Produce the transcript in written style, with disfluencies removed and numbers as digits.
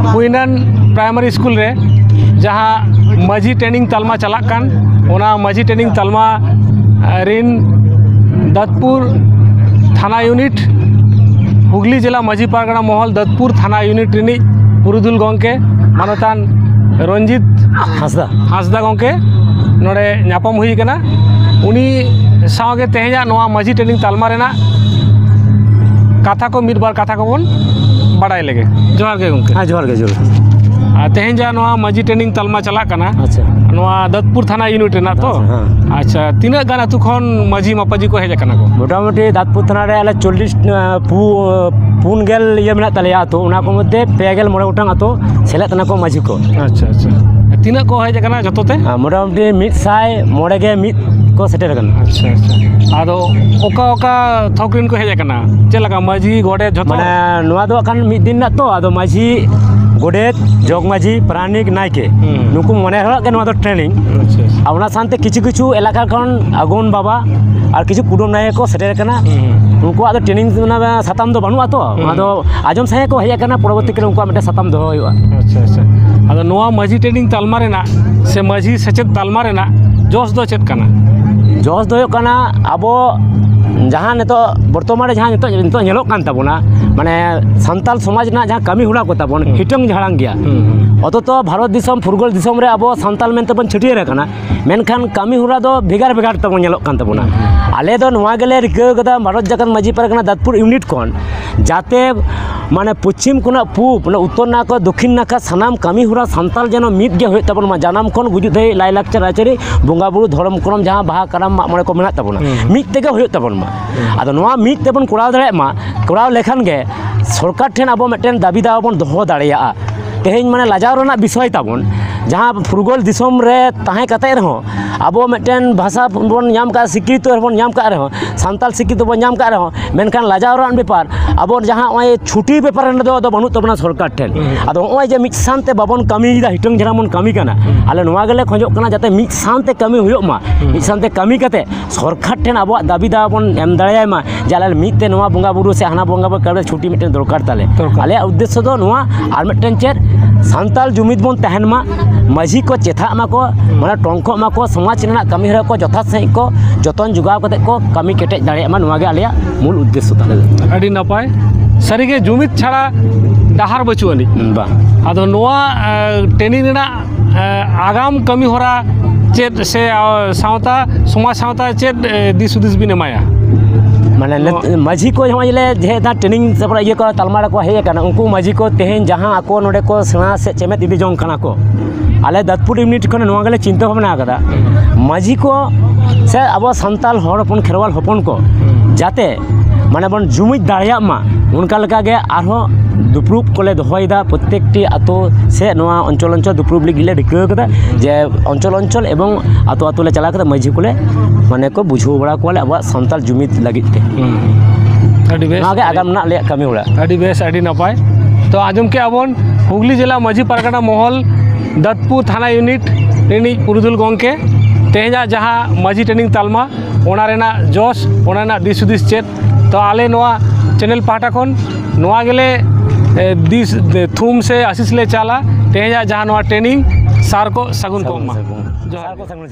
हुइनन primary school रे जहाँ माझी ट्रेनिंग तालमा चलाक कान ओना माझी ट्रेनिंग तालमा रिन दत्तपुर थाना यूनिट हुगली जिला माझी पारगना महल दत्तपुर थाना यूनिट रिनी पुरुदुल गंके मानतान रंजित हांसदा गंके नोडे ᱧᱟᱯᱟᱢ हुई कना उनी सागे तेहेजा नोआ माझी ट्रेनिंग तालमा रेना कथा को मिद बार कथा को बन बड़ाई लगे जोहार के गंके। हाँ जोहार के जोहार तेहेजा नोआ माझी ट्रेनिंग तालमा चला कना। अच्छा नोआ दत्तपुर थाना यूनिट रेना तो अच्छा तीना गान अतु खन माझी मापाजी को हेज कना को मोटामुटी दत्तपुर थाना रे 40 पुन गेल ये मेना तलेया तो उना को मध्य पेगेल मोड़े गोटांग अतो सेलेद तना को माझी को। अच्छा अच्छा तीना को हेज कना जतोते मोटामुटी 100 गे मिद को सेटेर कना। अच्छा अच्छा आदो ओका ओका थोकरिन को हेज कना चेलका माझी गोडे जतो माने नोआ दो अखान मिद दिन ना तो आदो माझी गोडेत जोग माझी प्राणिक नायके नुकु मने हरा के नोआ दो ट्रेनिंग। अच्छा आउना सानते किछु किछु इलाका खन आगुन बाबा और किछु कुडुम नायक को सेटेर कना उनको आदो ट्रेनिंग ना साताम दो बानु आतो आदो आजम साहे को हेज कना परवर्ती के उनको मेटे साताम दो होइवा। अच्छा अच्छा आदो नोआ माझी ट्रेनिंग तालमा रेना से माझी सचेत तालमा रेना जोश दो चेत कना जोश दो कना आबो जहाँ नितो बर्तमान जहाँ नितो नेलोक कान ताबोना माने सान्ताल समाज ना जहाँ कमी हुना को ताबोन हिटंग झाड़ांग गया अतो तो भारत दिसम फुरगल दिसम रे आबो सान्ताल मेनते बन छटियर कना मेनखान कमी हुरा दो भेगार भेगार ताबोन नेलोक कान ताबोना आले दो नोआ गेले रिका गदा भारत जगत माझी पारगना दत्तपुर यूनिट कोन जाते माने पश्चिम कोना पूब ना उत्तर नाका दक्षिण नाका सानाम कमी हुरा सान्ताल जनो मिद गे होय ताबोन मा जानाम कोन गुजु दे लाई लाक्चर आचरी बोंगा बुरु धर्म क्रम जहाँ बाहा कराम मा मने को मेना ताबोना मिद तेगे होय ताबोन मा आदो नोआ मिद तेबोन कोराव दाड़े मा कोराव लेखान गे सरकार ठेन आबो मेटेन दाबी दावा बोन दोहो दाड़ेया तेहेन माने लाजाव रना विषय ताबोन जहाँ फुरगल दिसम रे ताहे कते रहो आबो मेटेन भाषा बोन नाम का स्वीकृत बोन नाम का रहो सान्ताल स्वीकृत बोन नाम का रहो मेनखान लाजाव रन बेपार आबो जहाँ ओय छुटी बेपार दो बनु तबना सरकार ठेन आदो ओय जे मिद सानते बाबन कमी दा हिटंग जरा मन कमी कना आले नोआ गेले खोजो कना जाते मिद सानते कमी हुयो मा मिद सानते कमी कते सरकार ठेन आबो दाबी दा बोन एम दाड़ाय मा जाले मिद ते नोआ बोंगा बुरु से हाना बोंगा बा करे छुटी मिटेन दरकार ताले आले उद्देश्य दो नोआ आर मिटेन चेर सान्ताल जुमिद बोन तहन मा माझी को चेथा मा को माने टंको मा को समाज रेना कमी हरा को जथा सही को जतन जुगाव कते को कमी केटे दाड़े मा नोआ गे आलिया मूल उद्देश्य ताले अडी नपाय सारिगे जुमिद छाड़ा डाहार बचु अनि बा आदो नोआ ट्रेनिंग रेना आगाम कमी हरा चेत से सावता समाज सावता चेत दिस उदिस बिन एमाया माने माझी को हमारे जे ट्रेनिंग सब ये को तालमाड़ा को हेज कना उनको माझी को तेहेन जहाँ आको नोडे को सेना से चेमेत इदी जोंग कना को आले दत्तपुर यूनिट खन नोआ गेले चिंता भावना कदा माझी को से अब सान्ताल हर हपन खेरवाल हपन को जाते माने बन जुमिद दाड़िया मा उनका लगा गे आरो दुप्रुब कोले दोहयदा प्रत्येकटी आतो से नोआ अंचल अंचल दुप्रुब लिगिले रिका कदा जे अंचल अंचल एवं आतो आतो ले चला कदा माझी कोले माने को बुझो बड़ा कोले अब सान्ताल जुमिद लागित ते अडी बेस आगे आगाम ना ले कमी उड़ा अडी बेस अडी नपाय तो आजम के आबन हुगली जिला माझी पारगना महल दत्तपुर थाना यूनिट रिनी पुरुदुल गंके तेहेजा जहाँ माझी ट्रेनिंग तालमा ओना रेना जोश ओना ना दिस उदिस चेत तो आले नोआ चैनल पाटा खन नोआ गेले दिस थूम से आशीष ले चाला तेहेजा जहाँ नोआ ट्रेनिंग सार को सगुन को मा सार को सगुन